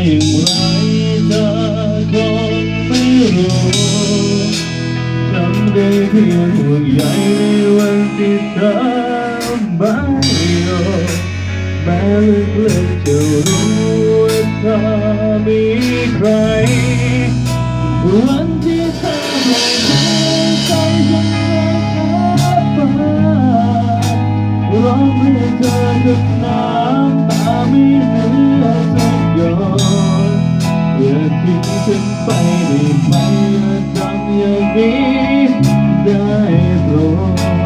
อย่างไรเธอคงไม่รู้จำได้เพียงห่วงใยในวันที่เธอไม่อยู่แม้ลึกๆจะรู้ว่าเธอมีใครวันที่เธอไม่มีใจฉันร้องเรียกเธอจนน้ำตาไม่เหลือสักหยดอย่าทิ้งฉันไปได้ไหมอย่าทำอย่างนี้ได้โปรด